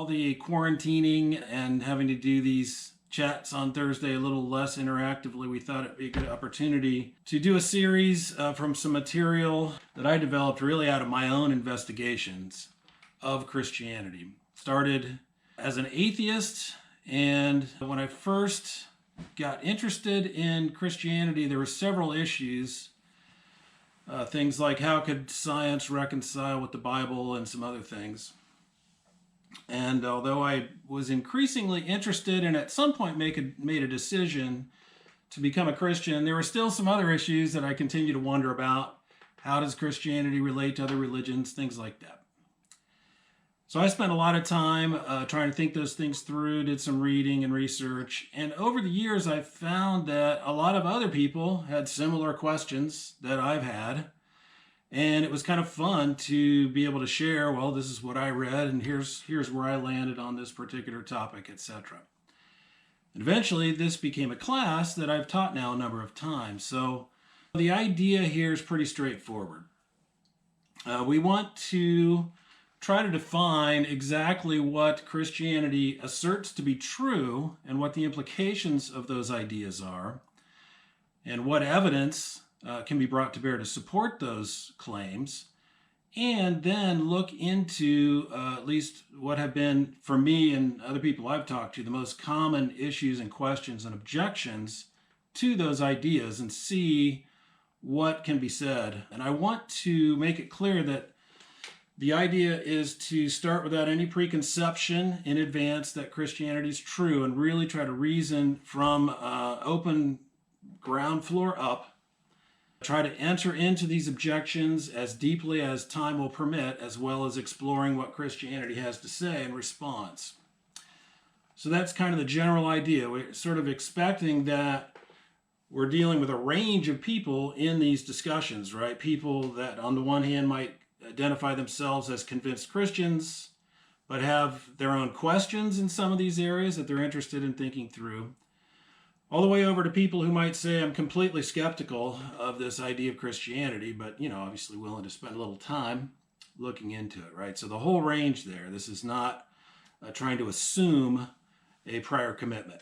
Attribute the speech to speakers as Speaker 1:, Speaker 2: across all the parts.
Speaker 1: the quarantining and having to do these chats on Thursday a little less interactively, we thought it'd be a good opportunity to do a series from some material that I developed really out of my own investigations of Christianity. Started as an atheist, and when I first got interested in Christianity, there were several issues. Things like how could science reconcile with the Bible and some other things. And although I was increasingly interested and at some point made a decision to become a Christian, there were still some other issues that I continue to wonder about. How does Christianity relate to other religions? Things like that. So I spent a lot of time trying to think those things through, did some reading and research. And over the years, I found that a lot of other people had similar questions that I've had. And it was kind of fun to be able to share, well, this is what I read, and here's where I landed on this particular topic, etc. And eventually, this became a class that I've taught now a number of times. So the idea here is pretty straightforward. We want to try to define exactly what Christianity asserts to be true and what the implications of those ideas are, and what evidence can be brought to bear to support those claims, and then look into at least what have been, for me and other people I've talked to, the most common issues and questions and objections to those ideas and see what can be said. And I want to make it clear that the idea is to start without any preconception in advance that Christianity is true and really try to reason from open ground floor up. Try to enter into these objections as deeply as time will permit, as well as exploring what Christianity has to say in response. So that's kind of the general idea. We're sort of expecting that we're dealing with a range of people in these discussions, right? People that on the one hand might identify themselves as convinced Christians, but have their own questions in some of these areas that they're interested in thinking through. All the way over to people who might say, I'm completely skeptical of this idea of Christianity, but, obviously willing to spend a little time looking into it, right? So the whole range there. This is not trying to assume a prior commitment.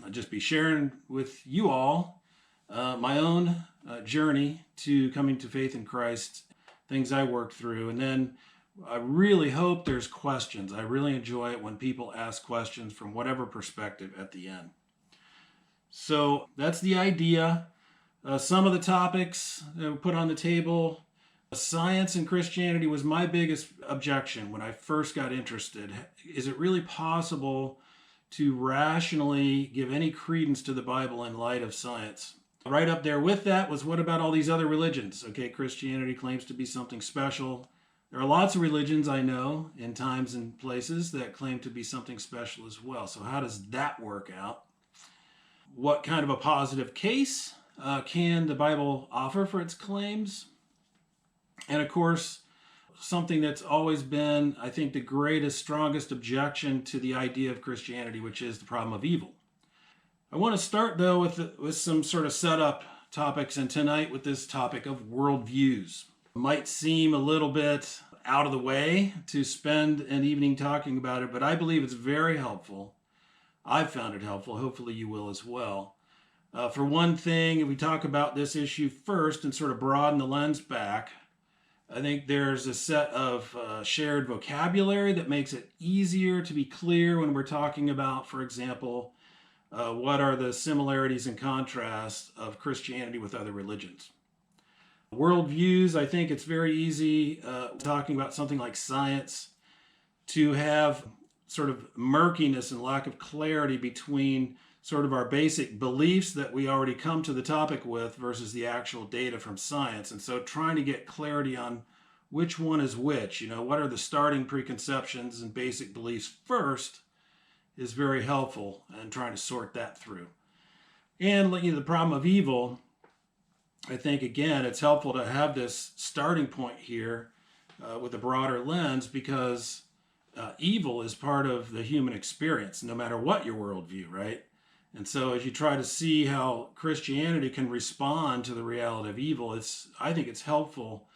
Speaker 1: I'll just be sharing with you all my own journey to coming to faith in Christ, things I worked through, and then I really hope there's questions. I really enjoy it when people ask questions from whatever perspective at the end. So that's the idea. Some of the topics that were put on the table. Science and Christianity was my biggest objection when I first got interested. Is it really possible to rationally give any credence to the Bible in light of science? Right up there with that was, what about all these other religions? Okay, Christianity claims to be something special. There are lots of religions I know in times and places that claim to be something special as well. So how does that work out? What kind of a positive case can the Bible offer for its claims? And of course, something that's always been, I think, the greatest, strongest objection to the idea of Christianity, which is the problem of evil. I want to start, though, with some sort of setup topics, and tonight with this topic of worldviews. It might seem a little bit out of the way to spend an evening talking about it, but I believe it's very helpful. I've found it helpful. Hopefully you will as well. For one thing, if we talk about this issue first and sort of broaden the lens back, I think there's a set of shared vocabulary that makes it easier to be clear when we're talking about, for example, what are the similarities and contrasts of Christianity with other religions. Worldviews, I think it's very easy talking about something like science to have sort of murkiness and lack of clarity between sort of our basic beliefs that we already come to the topic with versus the actual data from science. And so trying to get clarity on which one is which, what are the starting preconceptions and basic beliefs first is very helpful in trying to sort that through. And the problem of evil, I think, again, it's helpful to have this starting point here with a broader lens, because evil is part of the human experience, no matter what your worldview, right? And so as you try to see how Christianity can respond to the reality of evil, I think it's helpful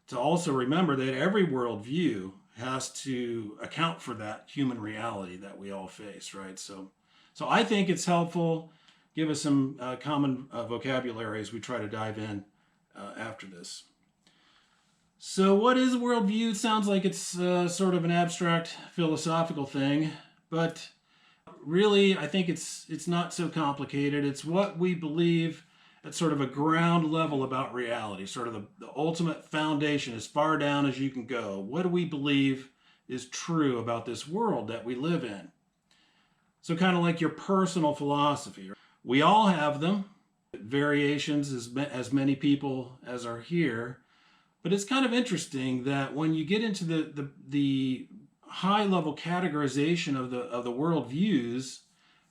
Speaker 1: to also remember that every worldview has to account for that human reality that we all face, right? So I think it's helpful. Give us some common vocabulary as we try to dive in after this. So what is a worldview? It sounds like it's sort of an abstract philosophical thing, but really I think it's not so complicated. It's what we believe at sort of a ground level about reality, sort of the ultimate foundation, as far down as you can go. What do we believe is true about this world that we live in? So kind of like your personal philosophy. We all have them, variations, as many people as are here. But it's kind of interesting that when you get into the high level categorization of the worldviews,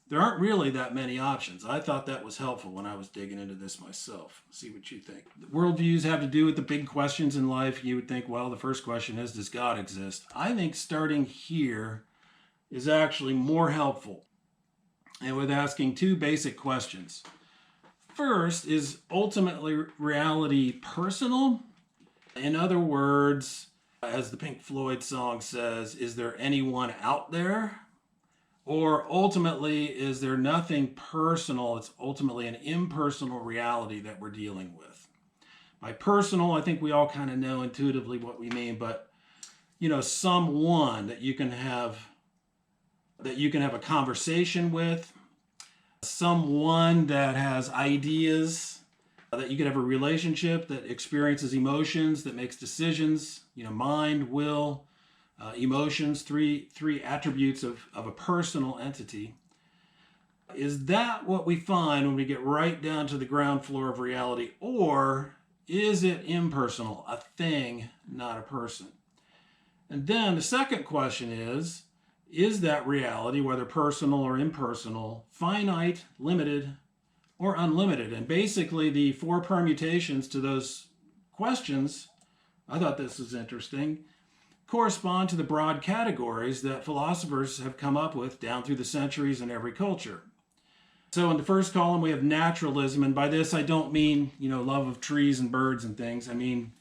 Speaker 1: there aren't really that many options. I thought that was helpful when I was digging into this myself. See what you think. The worldviews have to do with the big questions in life. You would think, well, the first question is, does God exist? I think starting here is actually more helpful, and with asking two basic questions. First, is ultimately reality personal? In other words, as the Pink Floyd song says, is there anyone out there? Or ultimately, is there nothing personal? It's ultimately an impersonal reality that we're dealing with. By personal, I think we all kind of know intuitively what we mean, but someone that you can have a conversation with, someone that has ideas, that you can have a relationship, that experiences emotions, that makes decisions, mind, will, emotions, three attributes of a personal entity. Is that what we find when we get right down to the ground floor of reality? Or is it impersonal, a thing, not a person? And then the second question is that reality, whether personal or impersonal, finite, limited, or unlimited? And basically the four permutations to those questions, I thought this was interesting, correspond to the broad categories that philosophers have come up with down through the centuries in every culture. So in the first column we have naturalism, and by this I don't mean, love of trees and birds and things. I mean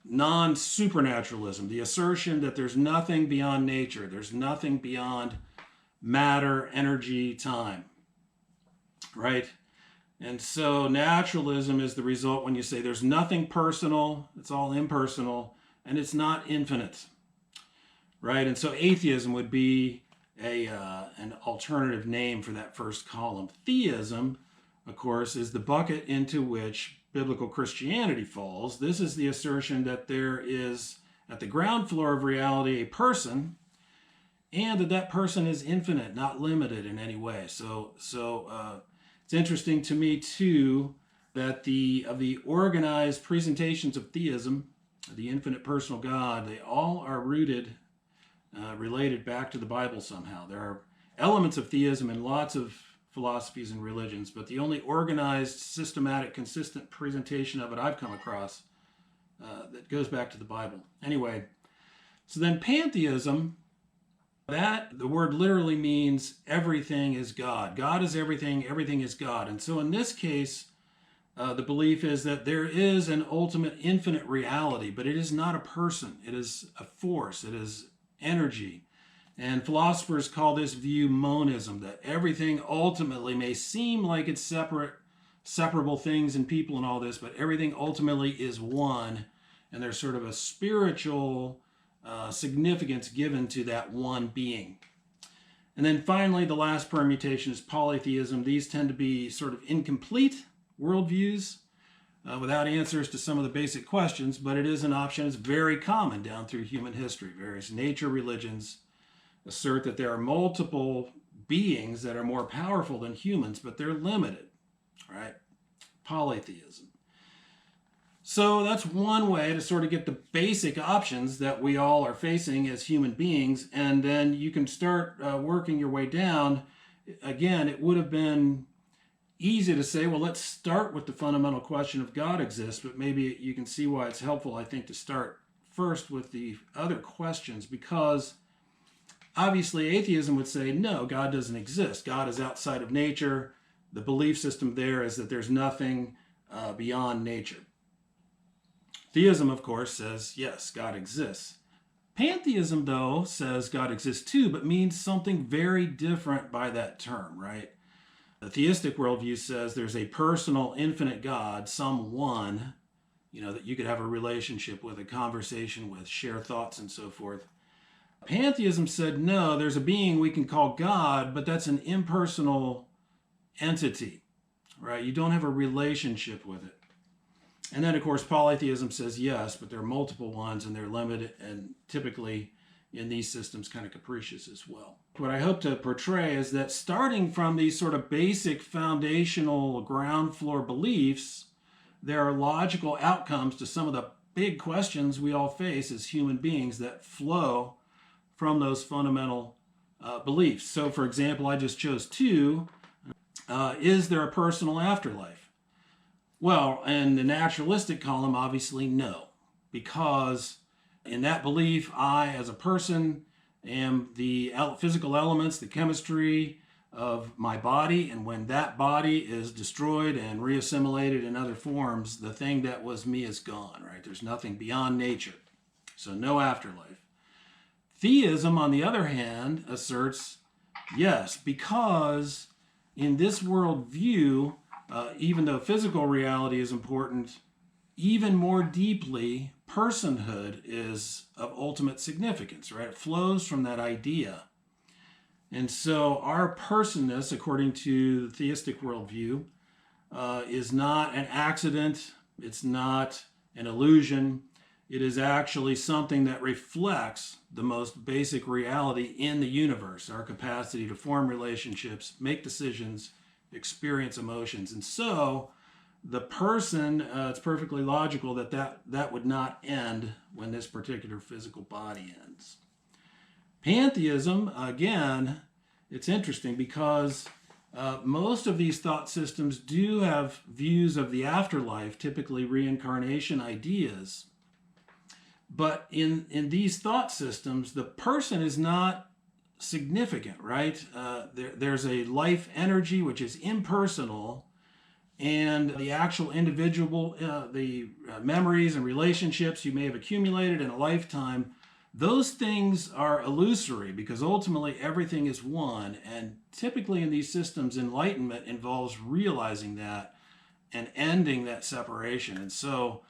Speaker 1: non-supernaturalism, the assertion that there's nothing beyond nature, there's nothing beyond matter, energy, time, right? And so naturalism is the result when you say there's nothing personal, it's all impersonal, and it's not infinite, right? And so atheism would be an alternative name for that first column. Theism, of course, is the bucket into which biblical Christianity falls. This is the assertion that there is, at the ground floor of reality, a person, and that person is infinite, not limited in any way. So it's interesting to me, too, that of the organized presentations of theism, the infinite personal God, they all are rooted, related back to the Bible somehow. There are elements of theism in lots of philosophies and religions, but the only organized, systematic, consistent presentation of it I've come across that goes back to the Bible. Anyway, so then pantheism, that the word literally means everything is God. God is everything, everything is God. And so in this case, the belief is that there is an ultimate infinite reality, but it is not a person. It is a force. It is energy. And philosophers call this view monism, that everything ultimately may seem like it's separable things and people and all this, but everything ultimately is one. And there's sort of a spiritual significance given to that one being. And then finally, the last permutation is polytheism. These tend to be sort of incomplete worldviews without answers to some of the basic questions, but it is an option. It's very common down through human history. Various nature religions assert that there are multiple beings that are more powerful than humans, but they're limited, right? Polytheism. So that's one way to sort of get the basic options that we all are facing as human beings, and then you can start working your way down. Again, it would have been easy to say, well, let's start with the fundamental question if God exists, but maybe you can see why it's helpful, I think, to start first with the other questions, because obviously atheism would say, no, God doesn't exist. God is outside of nature. The belief system there is that there's nothing beyond nature. Theism, of course, says, yes, God exists. Pantheism, though, says God exists too, but means something very different by that term, right? The theistic worldview says there's a personal, infinite God, someone, that you could have a relationship with, a conversation with, share thoughts and so forth. Pantheism said, no, there's a being we can call God, but that's an impersonal entity, right? You don't have a relationship with it. And then, of course, polytheism says yes, but there are multiple ones and they're limited and typically in these systems kind of capricious as well. What I hope to portray is that starting from these sort of basic foundational ground floor beliefs, there are logical outcomes to some of the big questions we all face as human beings that flow from those fundamental beliefs. So, for example, I just chose two. Is there a personal afterlife? Well, in the naturalistic column, obviously no, because in that belief, I, as a person, am the physical elements, the chemistry of my body, and when that body is destroyed and reassimilated in other forms, the thing that was me is gone, right? There's nothing beyond nature, so no afterlife. Theism, on the other hand, asserts yes, because in this worldview, even though physical reality is important, even more deeply, personhood is of ultimate significance, right? It flows from that idea. And so our personness, according to the theistic worldview, is not an accident. It's not an illusion. It is actually something that reflects the most basic reality in the universe, our capacity to form relationships, make decisions, experience emotions. And so the person, it's perfectly logical that would not end when this particular physical body ends. Pantheism, again, it's interesting because most of these thought systems do have views of the afterlife, typically reincarnation ideas. But in these thought systems, the person is not significant, right? There's a life energy which is impersonal, and the actual individual, the memories and relationships you may have accumulated in a lifetime, those things are illusory because ultimately everything is one. And typically in these systems, enlightenment involves realizing that and ending that separation. And so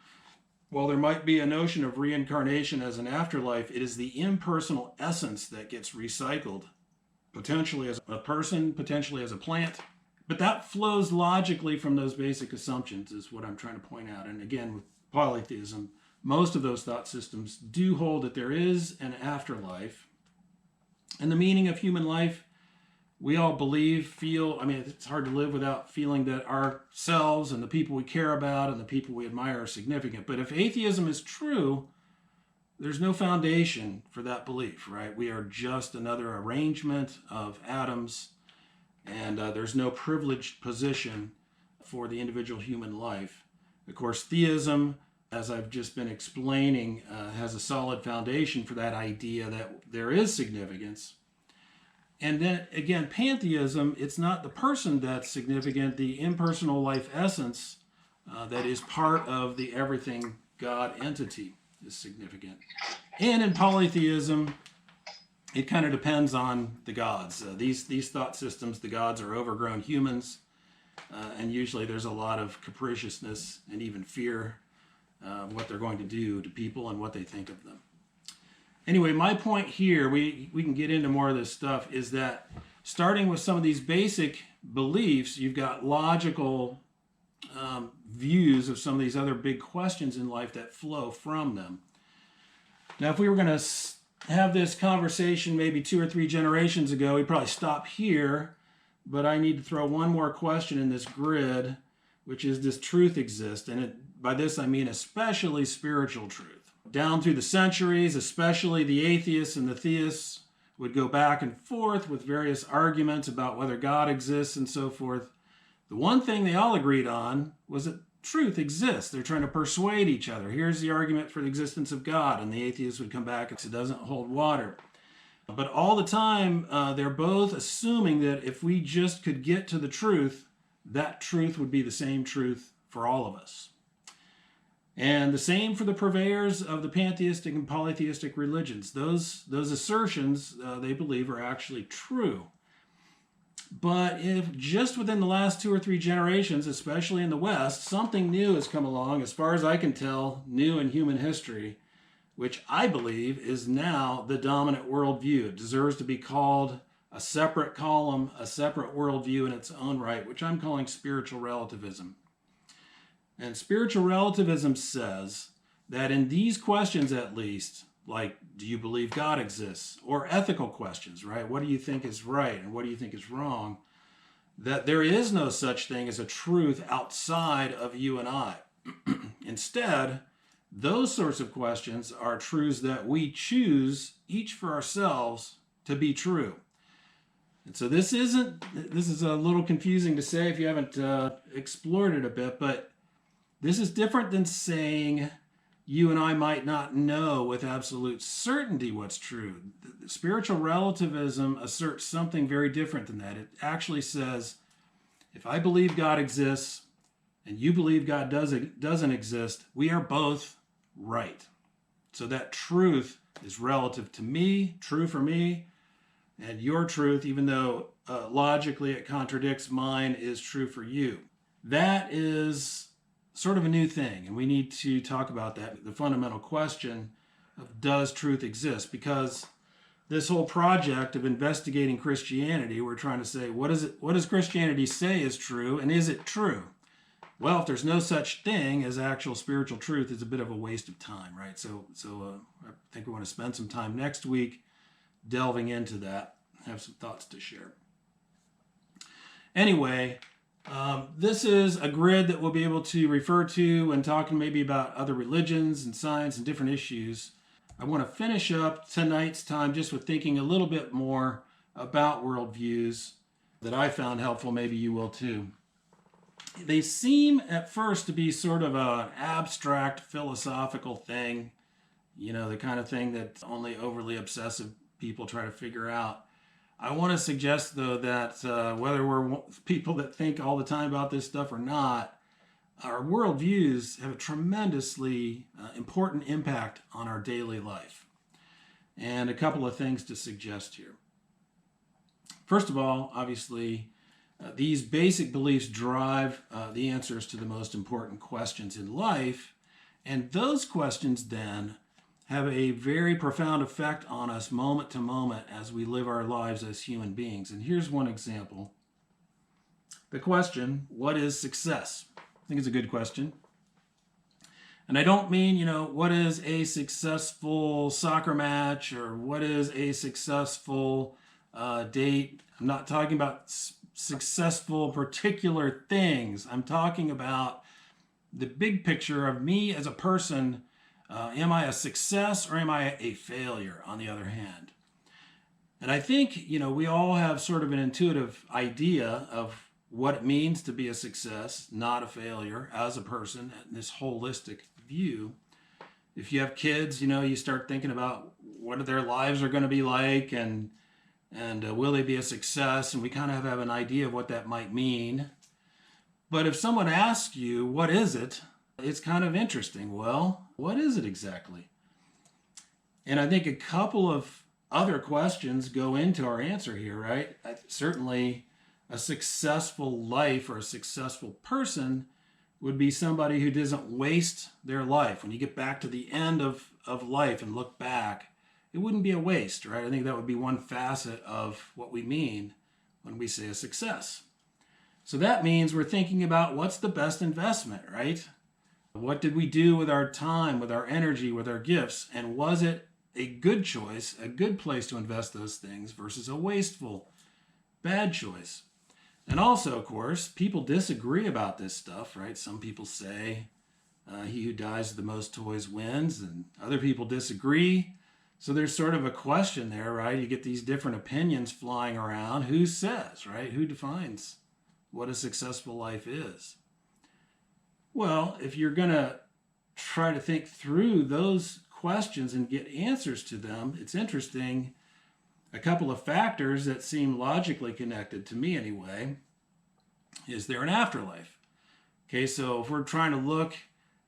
Speaker 1: while there might be a notion of reincarnation as an afterlife, it is the impersonal essence that gets recycled, potentially as a person, potentially as a plant. But that flows logically from those basic assumptions is what I'm trying to point out. And again, with polytheism, most of those thought systems do hold that there is an afterlife. And the meaning of human life, we all believe, feel, it's hard to live without feeling that ourselves and the people we care about and the people we admire are significant. But if atheism is true, there's no foundation for that belief, right? We are just another arrangement of atoms, and there's no privileged position for the individual human life. Of course, theism, as I've just been explaining, has a solid foundation for that idea that there is significance. And then again, pantheism, it's not the person that's significant, the impersonal life essence that is part of the everything God entity is significant. And in polytheism, it kind of depends on the gods. These thought systems, the gods are overgrown humans, and usually there's a lot of capriciousness and even fear of what they're going to do to people and what they think of them. Anyway, my point here, we can get into more of this stuff, is that starting with some of these basic beliefs, you've got logical views of some of these other big questions in life that flow from them. Now, if we were going to have this conversation maybe 2 or 3 generations ago, we'd probably stop here, but I need to throw one more question in this grid, which is, does truth exist? And by this I mean especially spiritual truth. Down through the centuries, especially the atheists and the theists would go back and forth with various arguments about whether God exists and so forth. The one thing they all agreed on was that truth exists. They're trying to persuade each other. Here's the argument for the existence of God, and the atheists would come back and say it doesn't hold water. But all the time, they're both assuming that if we just could get to the truth, that truth would be the same truth for all of us. And the same for the purveyors of the pantheistic and polytheistic religions. Those assertions, they believe, are actually true. But if just within the last 2 or 3 generations, especially in the West, something new has come along, as far as I can tell, new in human history, which I believe is now the dominant worldview. It deserves to be called a separate column, a separate worldview in its own right, which I'm calling spiritual relativism. And spiritual relativism says that in these questions, at least, like, do you believe God exists? Or ethical questions, right? What do you think is right and what do you think is wrong? That there is no such thing as a truth outside of you and I. Instead, those sorts of questions are truths that we choose each for ourselves to be true. And so this is a little confusing to say if you haven't explored it a bit, but this is different than saying you and I might not know with absolute certainty what's true. Spiritual relativism asserts something very different than that. It actually says, if I believe God exists and you believe God doesn't exist, we are both right. So that truth is relative to me, true for me, and your truth, even though logically it contradicts mine, is true for you. That is sort of a new thing, and we need to talk about that, the fundamental question of does truth exist? Because this whole project of investigating Christianity, we're trying to say, what does Christianity say is true, and is it true? Well, if there's no such thing as actual spiritual truth, it's a bit of a waste of time, right? So I think we want to spend some time next week delving into that. I have some thoughts to share. Anyway, this is a grid that we'll be able to refer to when talking maybe about other religions and science and different issues. I want to finish up tonight's time just with thinking a little bit more about worldviews that I found helpful. Maybe you will too. They seem at first to be sort of an abstract philosophical thing, the kind of thing that only overly obsessive people try to figure out. I want to suggest, though, that whether we're people that think all the time about this stuff or not, our worldviews have a tremendously important impact on our daily life. And a couple of things to suggest here. First of all, obviously, these basic beliefs drive the answers to the most important questions in life. And those questions then have a very profound effect on us moment to moment as we live our lives as human beings. And here's one example. The question, what is success? I think it's a good question. And I don't mean, what is a successful soccer match or what is a successful date. I'm not talking about successful particular things. I'm talking about the big picture of me as a person. Am I a success or am I a failure, on the other hand? And I think, we all have sort of an intuitive idea of what it means to be a success, not a failure, as a person, this holistic view. If you have kids, you start thinking about what their lives are going to be like and will they be a success? And we kind of have an idea of what that might mean. But if someone asks you, what is it? It's kind of interesting. Well, what is it exactly? And I think a couple of other questions go into our answer here, right? Certainly, a successful life or a successful person would be somebody who doesn't waste their life. When you get back to the end of life and look back, it wouldn't be a waste, right? I think that would be one facet of what we mean when we say a success. So that means we're thinking about what's the best investment, right? What did we do with our time, with our energy, with our gifts? And was it a good choice, a good place to invest those things versus a wasteful, bad choice? And also, of course, people disagree about this stuff, right? Some people say he who dies with the most toys wins, and other people disagree. So there's sort of a question there, right? You get these different opinions flying around. Who says, right? Who defines what a successful life is? Well, if you're going to try to think through those questions and get answers to them, it's interesting. A couple of factors that seem logically connected, to me anyway, is there an afterlife? Okay, so if we're trying to look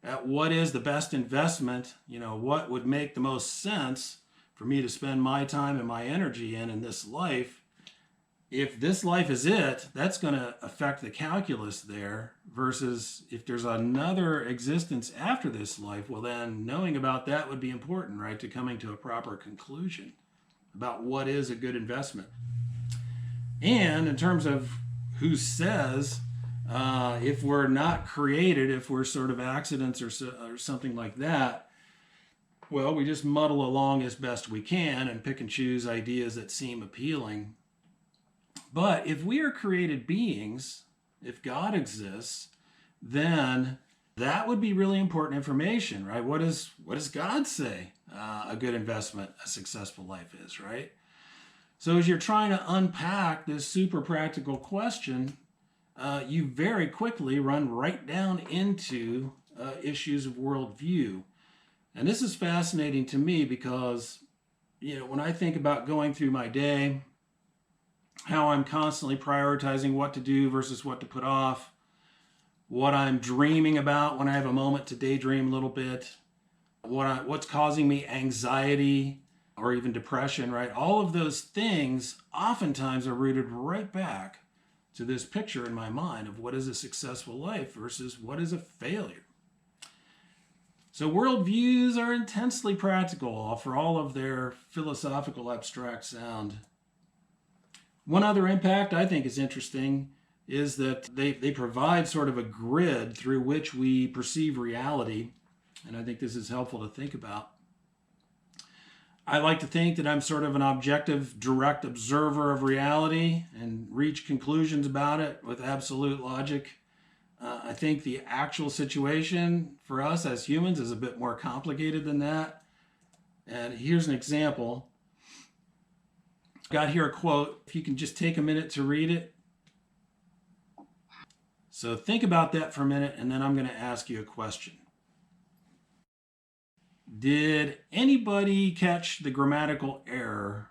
Speaker 1: at what is the best investment, what would make the most sense for me to spend my time and my energy in this life. If this life is it, that's going to affect the calculus there, versus if there's another existence after this life, well, then knowing about that would be important, right, to coming to a proper conclusion about what is a good investment. And in terms of who says, if we're not created, if we're sort of accidents or something like that, well, we just muddle along as best we can and pick and choose ideas that seem appealing. But if we are created beings, if God exists, then that would be really important information, right? What does God say a good investment, a successful life is, right? So as you're trying to unpack this super practical question, you very quickly run right down into issues of worldview. And this is fascinating to me because, when I think about going through my day, how I'm constantly prioritizing what to do versus what to put off, what I'm dreaming about when I have a moment to daydream a little bit, what's causing me anxiety or even depression, right? All of those things oftentimes are rooted right back to this picture in my mind of what is a successful life versus what is a failure. So worldviews are intensely practical for all of their philosophical abstract sound. One other impact I think is interesting is that they provide sort of a grid through which we perceive reality, and I think this is helpful to think about. I like to think that I'm sort of an objective, direct observer of reality and reach conclusions about it with absolute logic. I think the actual situation for us as humans is a bit more complicated than that. And here's an example. Got here a quote, if you can just take a minute to read it. So think about that for a minute, and then I'm going to ask you a question. Did anybody catch the grammatical error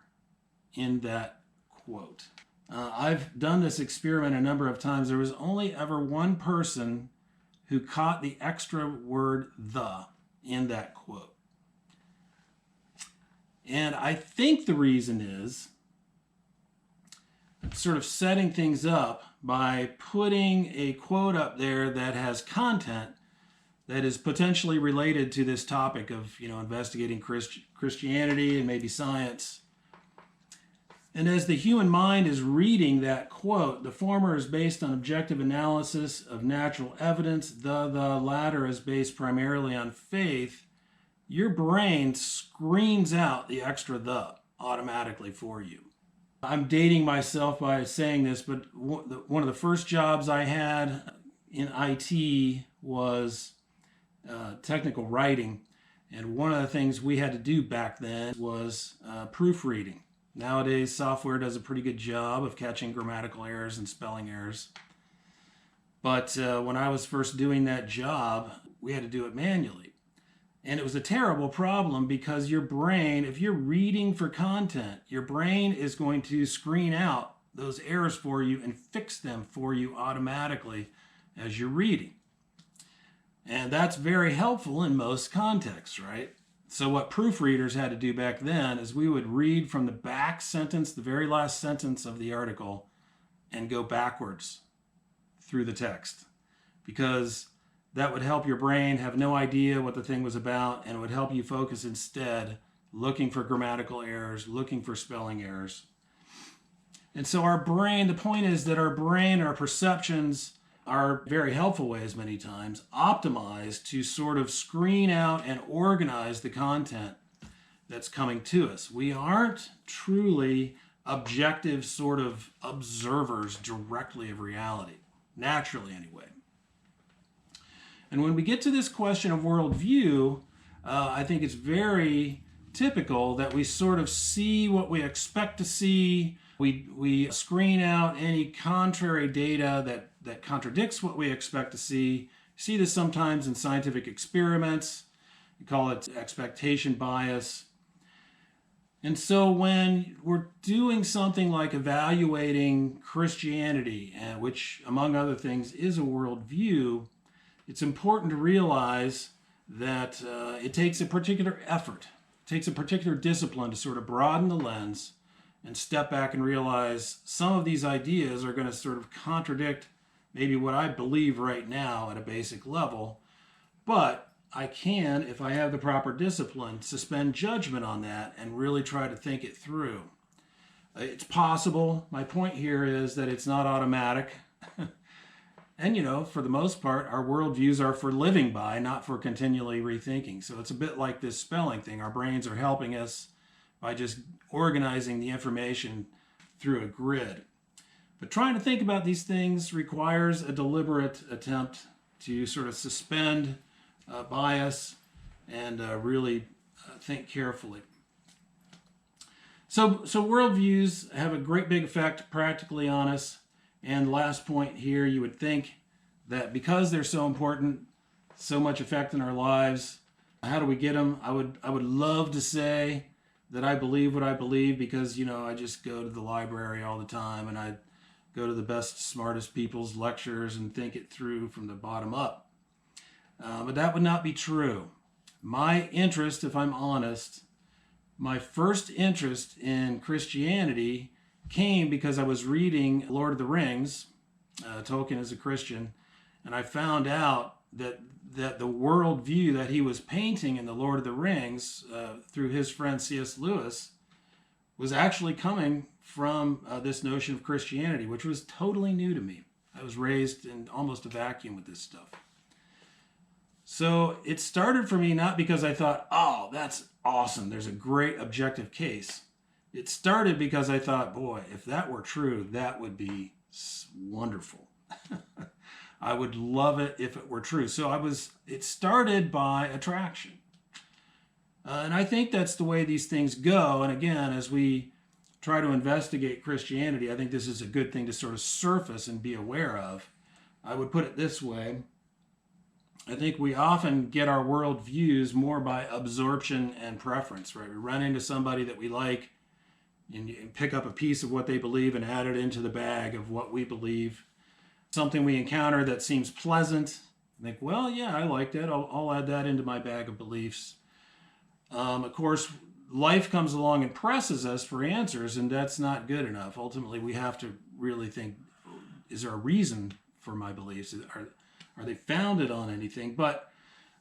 Speaker 1: in that quote? I've done this experiment a number of times. There was only ever one person who caught the extra word "the" in that quote. And I think the reason is sort of setting things up by putting a quote up there that has content that is potentially related to this topic of, investigating Christianity and maybe science. And as the human mind is reading that quote, the former is based on objective analysis of natural evidence, the latter is based primarily on faith, your brain screens out the extra "the" automatically for you. I'm dating myself by saying this, but one of the first jobs I had in IT was technical writing. And one of the things we had to do back then was proofreading. Nowadays, software does a pretty good job of catching grammatical errors and spelling errors. But when I was first doing that job, we had to do it manually. And it was a terrible problem because your brain, if you're reading for content, your brain is going to screen out those errors for you and fix them for you automatically as you're reading. And that's very helpful in most contexts, right? So what proofreaders had to do back then is we would read from the back sentence, the very last sentence of the article, and go backwards through the text, because that would help your brain have no idea what the thing was about, and it would help you focus instead looking for grammatical errors, looking for spelling errors. And so our brain, the point is that our brain, our perceptions are very helpful ways many times optimized to sort of screen out and organize the content that's coming to us. We aren't truly objective sort of observers directly of reality, naturally anyway. And when we get to this question of worldview, I think it's very typical that we sort of see what we expect to see. We screen out any contrary data that contradicts what we expect to see. You see this sometimes in scientific experiments. You call it expectation bias. And so when we're doing something like evaluating Christianity, which among other things is a worldview, it's important to realize that it takes a particular effort, it takes a particular discipline to sort of broaden the lens and step back and realize some of these ideas are going to sort of contradict maybe what I believe right now at a basic level, but I can, if I have the proper discipline, suspend judgment on that and really try to think it through. It's possible. My point here is that it's not automatic. And, for the most part, our worldviews are for living by, not for continually rethinking. So it's a bit like this spelling thing. Our brains are helping us by just organizing the information through a grid. But trying to think about these things requires a deliberate attempt to sort of suspend bias and really think carefully. So worldviews have a great big effect practically on us. And last point here, you would think that because they're so important, so much effect in our lives, how do we get them? I would love to say that I believe what I believe because, I just go to the library all the time and I go to the best, smartest people's lectures and think it through from the bottom up. But that would not be true. My interest, if I'm honest, my first interest in Christianity came because I was reading Lord of the Rings. Tolkien is a Christian, and I found out that the worldview that he was painting in the Lord of the Rings through his friend C.S. Lewis was actually coming from this notion of Christianity, which was totally new to me. I was raised in almost a vacuum with this stuff. So it started for me not because I thought, oh, that's awesome, there's a great objective case. It started because I thought, boy, if that were true, that would be wonderful. I would love it if it were true. So it started by attraction. And I think that's the way these things go. And again, as we try to investigate Christianity, I think this is a good thing to sort of surface and be aware of. I would put it this way. I think we often get our worldviews more by absorption and preference, right? We run into somebody that we like, and you pick up a piece of what they believe and add it into the bag of what we believe. Something we encounter that seems pleasant, think, well, yeah, I like that. I'll add that into my bag of beliefs. Of course, life comes along and presses us for answers, and that's not good enough. Ultimately, we have to really think, is there a reason for my beliefs? Are they founded on anything? But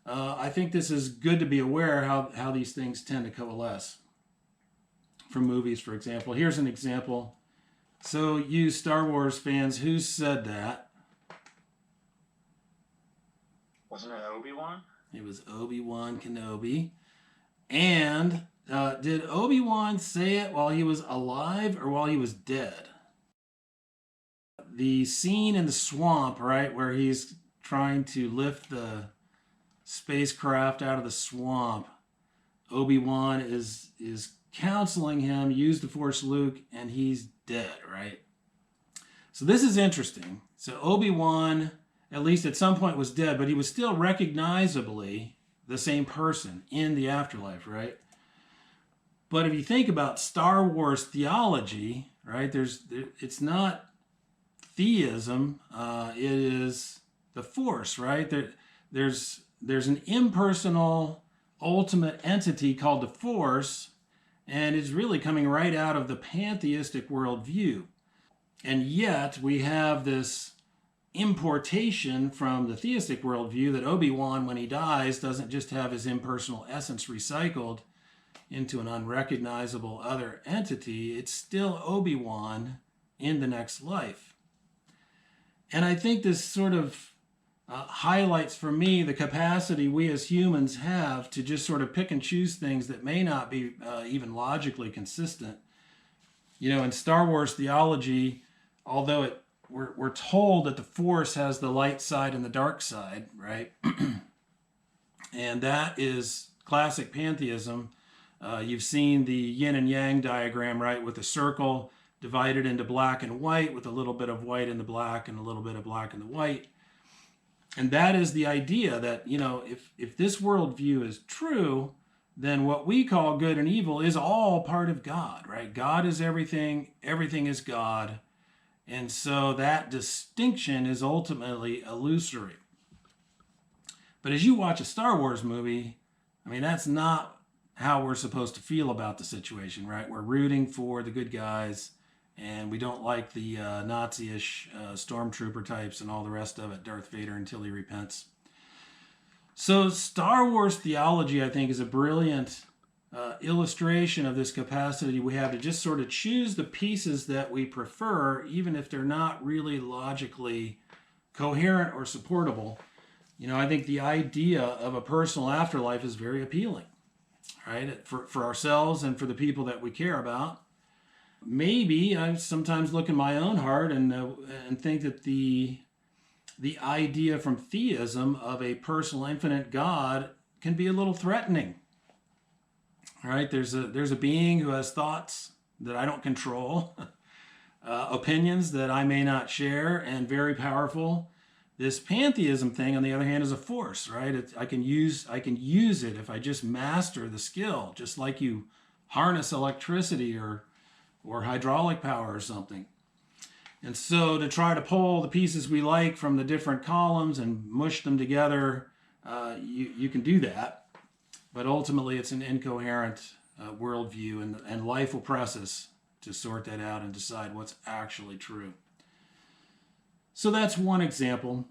Speaker 1: I think this is good to be aware how these things tend to coalesce. From movies, for example. Here's an example. So you Star Wars fans, who said that?
Speaker 2: Wasn't it Obi-Wan?
Speaker 1: It was Obi-Wan Kenobi. And did Obi-Wan say it while he was alive or while he was dead? The scene in the swamp, right, where he's trying to lift the spacecraft out of the swamp. Obi-Wan is counseling him, use the Force, Luke, and he's dead, right? So this is interesting. So Obi-Wan, at least at some point, was dead, but he was still recognizably the same person in the afterlife, right? But if you think about Star Wars theology, right, it's not theism, it is the Force, right? There's an impersonal ultimate entity called the Force, and it's really coming right out of the pantheistic worldview. And yet we have this importation from the theistic worldview that Obi-Wan, when he dies, doesn't just have his impersonal essence recycled into an unrecognizable other entity. It's still Obi-Wan in the next life. And I think this sort of highlights for me the capacity we as humans have to just sort of pick and choose things that may not be even logically consistent. In Star Wars theology, although we're told that the Force has the light side and the dark side, right? And that is classic pantheism. You've seen the yin and yang diagram, right, with the circle divided into black and white, with a little bit of white in the black and a little bit of black in the white. And that is the idea that, if this worldview is true, then what we call good and evil is all part of God, right? God is everything, everything is God. And so that distinction is ultimately illusory. But as you watch a Star Wars movie, I mean, that's not how we're supposed to feel about the situation, right? We're rooting for the good guys, and we don't like the Nazi-ish stormtrooper types and all the rest of it, Darth Vader until he repents. So Star Wars theology, I think, is a brilliant illustration of this capacity we have to just sort of choose the pieces that we prefer, even if they're not really logically coherent or supportable. You know, I think the idea of a personal afterlife is very appealing, right? For ourselves and for the people that we care about. Maybe I sometimes look in my own heart and think that the idea from theism of a personal infinite God can be a little threatening. Right? There's a being who has thoughts that I don't control, opinions that I may not share, and very powerful. This pantheism thing, on the other hand, is a force, right? I can use it if I just master the skill, just like you harness electricity or hydraulic power or something. And so to try to pull the pieces we like from the different columns and mush them together, you can do that. But ultimately, it's an incoherent worldview, and life will press us to sort that out and decide what's actually true. So that's one example.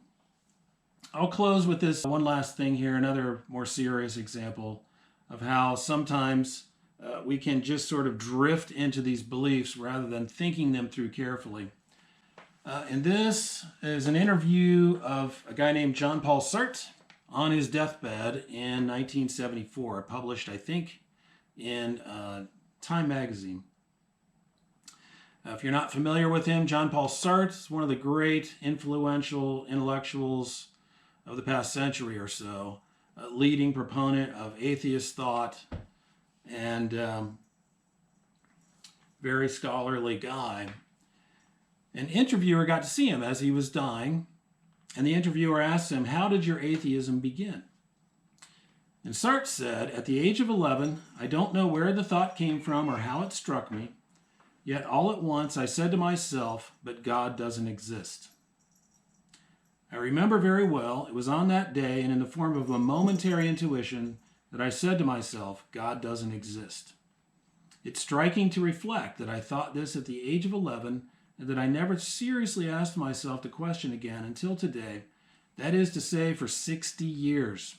Speaker 1: I'll close with this one last thing here, another more serious example of how sometimes we can just sort of drift into these beliefs rather than thinking them through carefully. And this is an interview of a guy named Jean Paul Sartre on his deathbed in 1974, published, I think, in Time magazine. If you're not familiar with him, Jean Paul Sartre is one of the great influential intellectuals of the past century or so, a leading proponent of atheist thought, and very scholarly guy. An interviewer got to see him as he was dying, and the interviewer asked him, "How did your atheism begin?" And Sartre said, "At the age of 11, I don't know where the thought came from or how it struck me, yet all at once I said to myself, but God doesn't exist." I remember very well, it was on that day and in the form of a momentary intuition that I said to myself, God doesn't exist. It's striking to reflect that I thought this at the age of 11 and that I never seriously asked myself the question again until today, that is to say, for 60 years.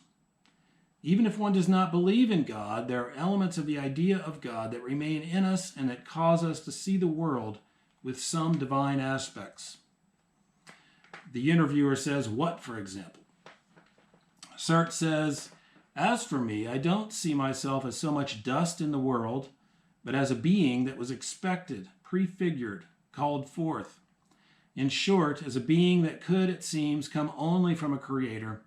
Speaker 1: Even if one does not believe in God, there are elements of the idea of God that remain in us and that cause us to see the world with some divine aspects. The interviewer says, what, for example? Sartre says, as for me, I don't see myself as so much dust in the world, but as a being that was expected, prefigured, called forth. In short, as a being that could, it seems, come only from a creator.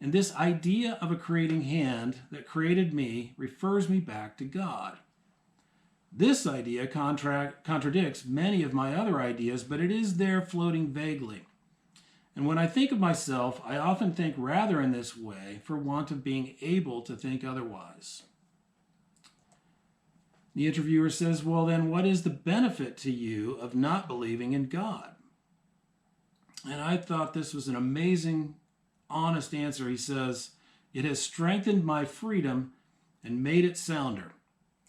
Speaker 1: And this idea of a creating hand that created me refers me back to God. This idea contradicts many of my other ideas, but it is there floating vaguely. And when I think of myself, I often think rather in this way for want of being able to think otherwise. The interviewer says, well, then what is the benefit to you of not believing in God? And I thought this was an amazing, honest answer. He says, it has strengthened my freedom and made it sounder.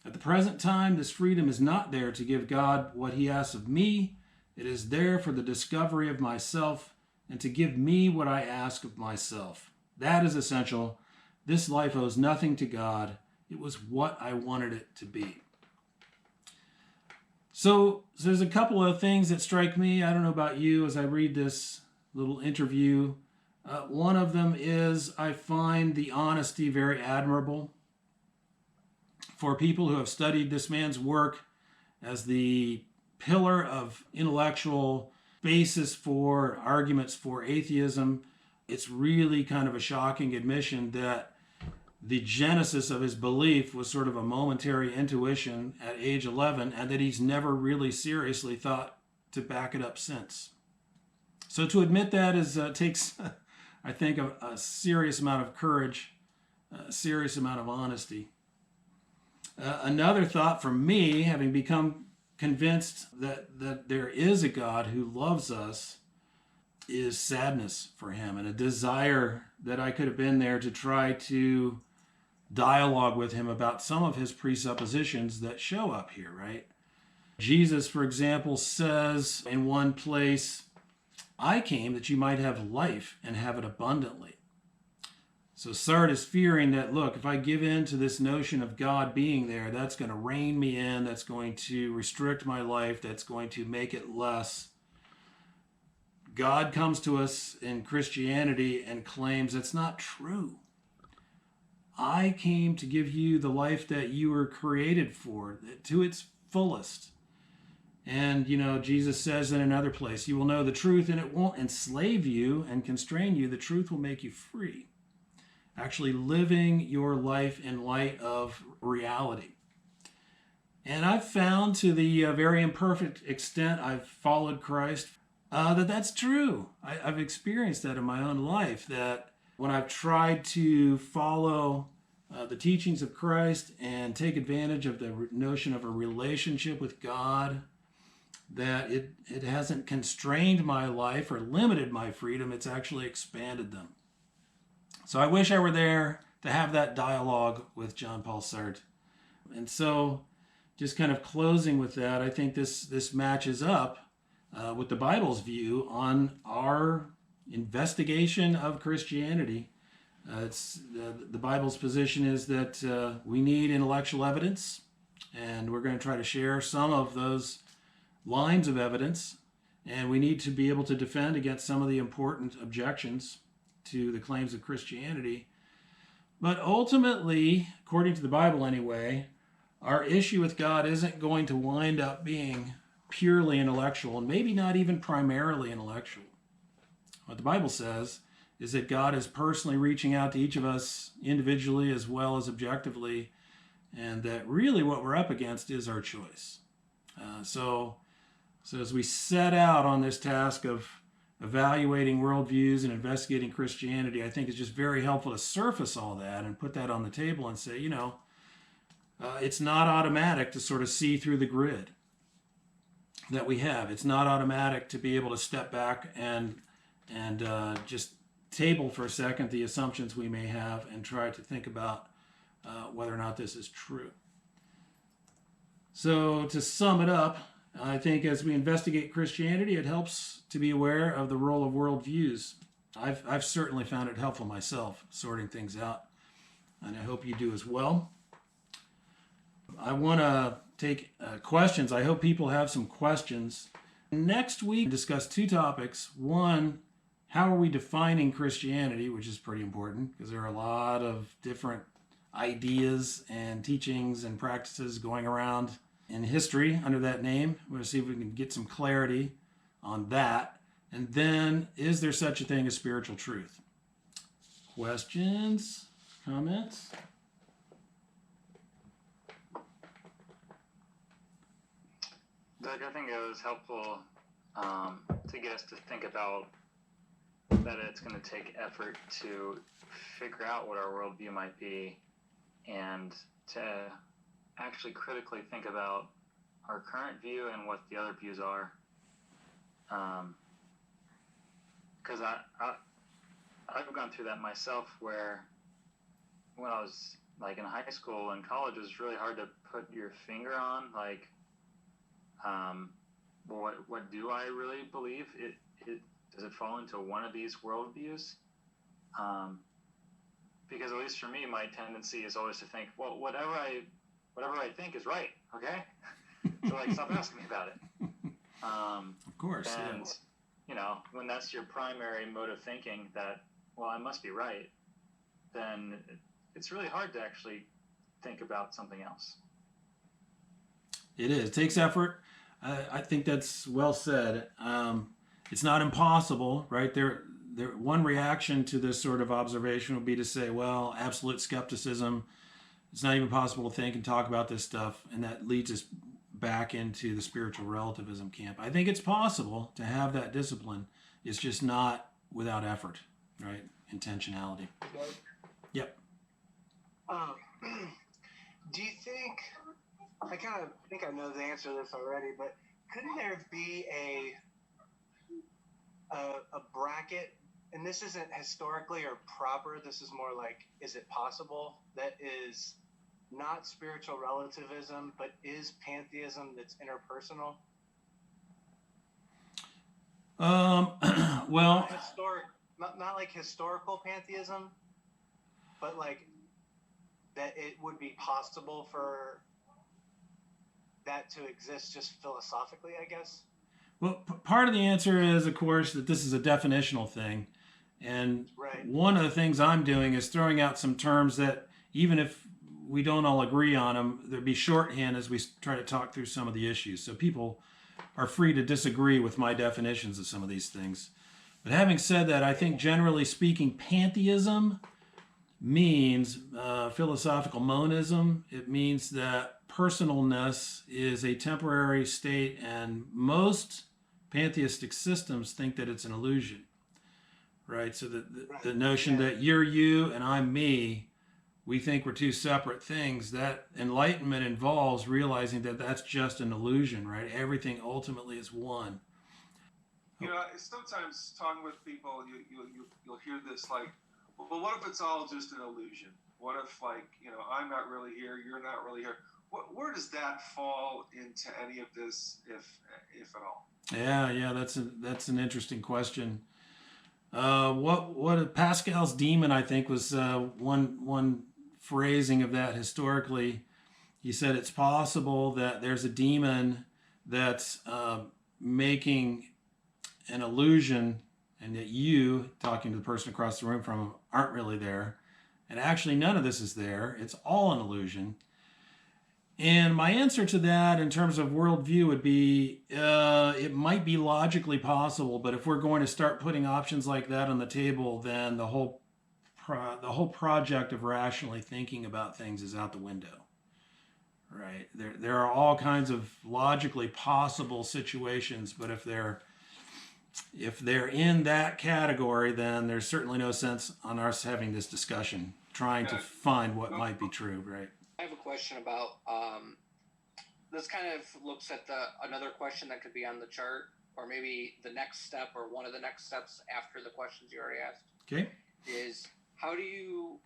Speaker 1: At the present time, this freedom is not there to give God what he asks of me. It is there for the discovery of myself and to give me what I ask of myself. That is essential. This life owes nothing to God. It was what I wanted it to be. So there's a couple of things that strike me. I don't know about you as I read this little interview. One of them is I find the honesty very admirable. For people who have studied this man's work as the pillar of intellectual basis for arguments for atheism, it's really kind of a shocking admission that the genesis of his belief was sort of a momentary intuition at age 11 and that he's never really seriously thought to back it up since. So to admit that takes, I think, a serious amount of courage, a serious amount of honesty. Another thought from me, having become convinced that there is a God who loves us, is sadness for him and a desire that I could have been there to try to dialogue with him about some of his presuppositions that show up here, right? Jesus, for example, says in one place, I came that you might have life and have it abundantly. So Sartre is fearing that, look, if I give in to this notion of God being there, that's going to rein me in, that's going to restrict my life, that's going to make it less. God comes to us in Christianity and claims that's not true. I came to give you the life that you were created for, to its fullest. And, Jesus says in another place, you will know the truth and it won't enslave you and constrain you. The truth will make you free. Actually living your life in light of reality. And I've found, to the very imperfect extent I've followed Christ, that's true. I've experienced that in my own life, that when I've tried to follow the teachings of Christ and take advantage of the notion of a relationship with God, that it hasn't constrained my life or limited my freedom, it's actually expanded them. So I wish I were there to have that dialogue with John Paul Sartre. And so, just kind of closing with that, I think this matches up with the Bible's view on our investigation of Christianity. The Bible's position is that we need intellectual evidence, and we're going to try to share some of those lines of evidence, and we need to be able to defend against some of the important objections to the claims of Christianity. But ultimately, according to the Bible anyway, our issue with God isn't going to wind up being purely intellectual, and maybe not even primarily intellectual. What the Bible says is that God is personally reaching out to each of us individually as well as objectively, and that really what we're up against is our choice. So as we set out on this task of evaluating worldviews and investigating Christianity, I think it's just very helpful to surface all that and put that on the table and say, it's not automatic to sort of see through the grid that we have. It's not automatic to be able to step back and just table for a second the assumptions we may have and try to think about whether or not this is true. So to sum it up, I think as we investigate Christianity, it helps to be aware of the role of worldviews. I've certainly found it helpful myself, sorting things out, and I hope you do as well. I want to take questions. I hope people have some questions. Next week, we'll discuss two topics. One, how are we defining Christianity, which is pretty important because there are a lot of different ideas and teachings and practices going around in history under that name. We're going to see if we can get some clarity on that. And then, is there such a thing as spiritual truth? Questions? Comments?
Speaker 2: Doug, I think it was helpful to get us to think about that it's going to take effort to figure out what our worldview might be and to actually critically think about our current view and what the other views are. Because I've gone through that myself, where when I was like in high school and college, it was really hard to put your finger on, like, what do I really believe? Does it fall into one of these worldviews? Because at least for me, my tendency is always to think, well, whatever I think is right, okay? So stop asking me about it.
Speaker 1: Of course.
Speaker 2: And when that's your primary mode of thinking, that, well, I must be right, then it's really hard to actually think about something else.
Speaker 1: It is. It takes effort. I think that's well said. It's not impossible, right? One reaction to this sort of observation would be to say, well, absolute skepticism, it's not even possible to think and talk about this stuff, and that leads us back into the spiritual relativism camp. I think it's possible to have that discipline. It's just not without effort, right? Intentionality. Yep.
Speaker 3: Do you think, I kind of think I know the answer to this already, but couldn't there be a bracket, and this isn't historically or proper. This is more like, is it possible that is not spiritual relativism, but is pantheism that's interpersonal?
Speaker 1: Well,
Speaker 3: Not like historical pantheism, but like that it would be possible for that to exist just philosophically, I guess.
Speaker 1: well, part of the answer is, of course, that this is a definitional thing. And
Speaker 3: Right.
Speaker 1: one of the things I'm doing is throwing out some terms that, even if we don't all agree on them, there'd be shorthand as we try to talk through some of the issues. So people are free to disagree with my definitions of some of these things. But having said that, I think generally speaking, pantheism means philosophical monism. It means that personalness is a temporary state, and most pantheistic systems think that it's an illusion, right? So the notion that you're you and I'm me, we think we're two separate things. That enlightenment involves realizing that that's just an illusion, right? Everything ultimately is one.
Speaker 4: You know, sometimes talking with people, you'll hear this like, well, what if it's all just an illusion? What if, like, you know, I'm not really here, you're not really here? Where does that fall into any of this, if at all?
Speaker 1: Yeah, that's an interesting question. What Pascal's demon, I think, was one phrasing of that historically. He said it's possible that there's a demon that's making an illusion, and that you, talking to the person across the room from him, aren't really there. And actually, none of this is there. It's all an illusion. And my answer to that in terms of worldview would be it might be logically possible, but if we're going to start putting options like that on the table, then the whole project of rationally thinking about things is out the window. Right? There are all kinds of logically possible situations, but if they're in that category, then there's certainly no sense on us having this discussion, trying to find what might be true, right?
Speaker 5: I have a question about this. Kind of looks at another question that could be on the chart, or maybe the next step, or one of the next steps after the questions you already asked.
Speaker 1: Okay.
Speaker 5: Is how do you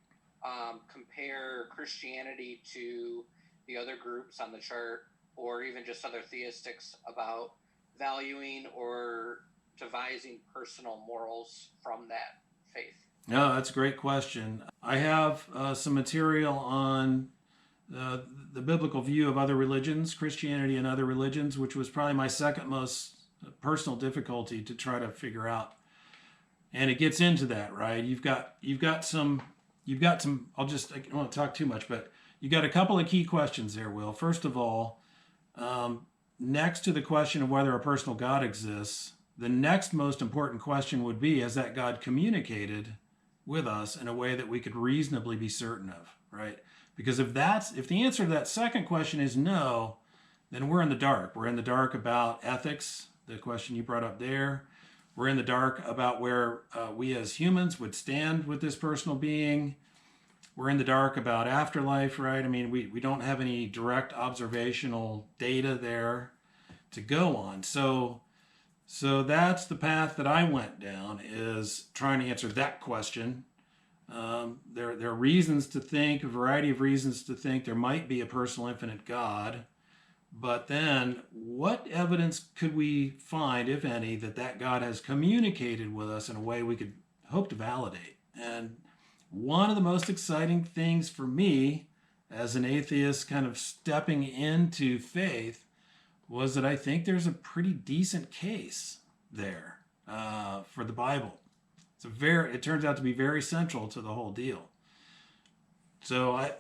Speaker 5: compare Christianity to the other groups on the chart, or even just other theistics, about valuing or devising personal morals from that faith?
Speaker 1: No, that's a great question. I have some material on the biblical view of other religions, Christianity and other religions, which was probably my second most personal difficulty to try to figure out. And it gets into that, right? You've got some. I don't want to talk too much, but you got a couple of key questions there, Will. First of all, next to the question of whether a personal God exists, the next most important question would be, has that God communicated with us in a way that we could reasonably be certain of, right? Because if the answer to that second question is no, then we're in the dark. We're in the dark about ethics, the question you brought up there. We're in the dark about where we as humans would stand with this personal being. We're in the dark about afterlife, right? I mean, we don't have any direct observational data there to go on. So that's the path that I went down, is trying to answer that question. There are reasons to think, a variety of reasons to think there might be a personal infinite God. But then what evidence could we find, if any, that God has communicated with us in a way we could hope to validate? And one of the most exciting things for me as an atheist kind of stepping into faith was that I think there's a pretty decent case there for the Bible. It turns out to be very central to the whole deal. So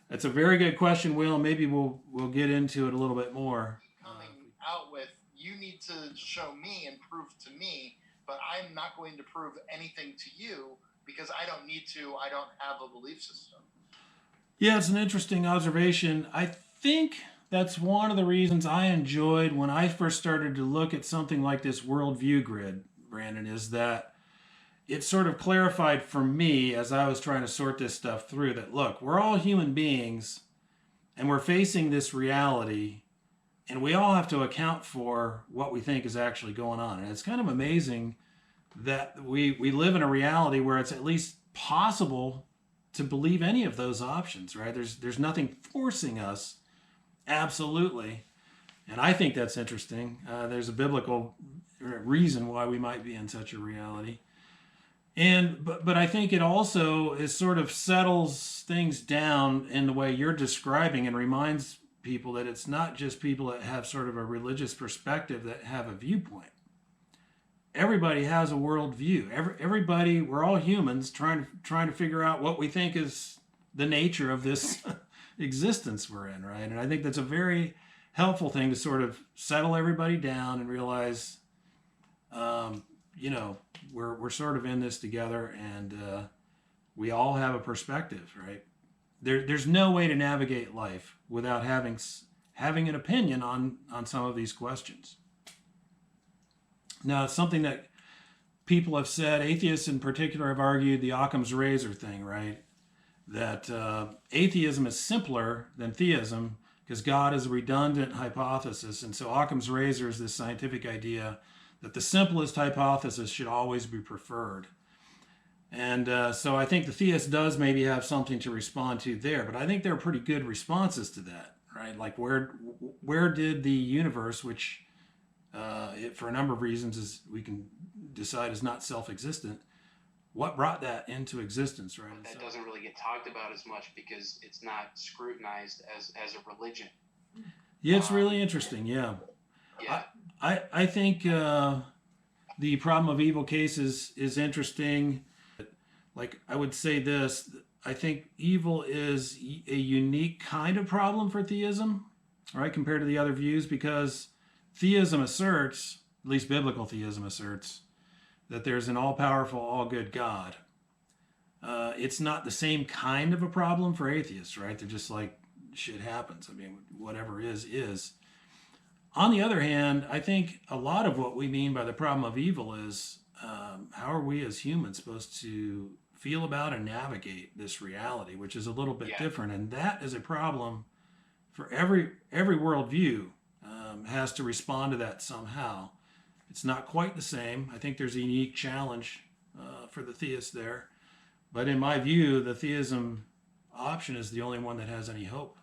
Speaker 1: it's a very good question, Will. Maybe we'll get into it a little bit more.
Speaker 6: Coming out with, you need to show me and prove to me, but I'm not going to prove anything to you because I don't need to. I don't have a belief system.
Speaker 1: Yeah, it's an interesting observation. I think that's one of the reasons I enjoyed when I first started to look at something like this worldview grid, Brandon, is that it sort of clarified for me as I was trying to sort this stuff through that, look, we're all human beings and we're facing this reality, and we all have to account for what we think is actually going on. And it's kind of amazing that we live in a reality where it's at least possible to believe any of those options, right? There's nothing forcing us, absolutely. And I think that's interesting. There's a biblical reason why we might be in such a reality. But I think it also is sort of settles things down in the way you're describing and reminds people that it's not just people that have sort of a religious perspective that have a viewpoint. Everybody has a worldview. Everybody, we're all humans trying to figure out what we think is the nature of this existence we're in, right? And I think that's a very helpful thing to sort of settle everybody down and realize, we're sort of in this together, and we all have a perspective, right? There's no way to navigate life without having an opinion on some of these questions. Now, it's something that people have said, atheists in particular have argued the Occam's razor thing, right? That atheism is simpler than theism because God is a redundant hypothesis. And so Occam's razor is this scientific idea that the simplest hypothesis should always be preferred. And so I think the theist does maybe have something to respond to there, but I think there are pretty good responses to that, right? Like where did the universe, which for a number of reasons we can decide is not self-existent, what brought that into existence, right?
Speaker 7: That doesn't really get talked about as much because it's not scrutinized as a religion.
Speaker 1: Yeah, it's really interesting. Yeah.
Speaker 7: Yeah.
Speaker 1: I think the problem of evil cases is interesting. Like, I would say this, I think evil is a unique kind of problem for theism, right, compared to the other views, because theism asserts, at least biblical theism asserts, that there's an all-powerful, all-good God. It's not the same kind of a problem for atheists, right? They're just like, shit happens. I mean, whatever is. On the other hand, I think a lot of what we mean by the problem of evil is how are we as humans supposed to feel about and navigate this reality, which is a little bit different. And that is a problem for every worldview has to respond to that somehow. It's not quite the same. I think there's a unique challenge for the theist there. But in my view, the theism option is the only one that has any hope.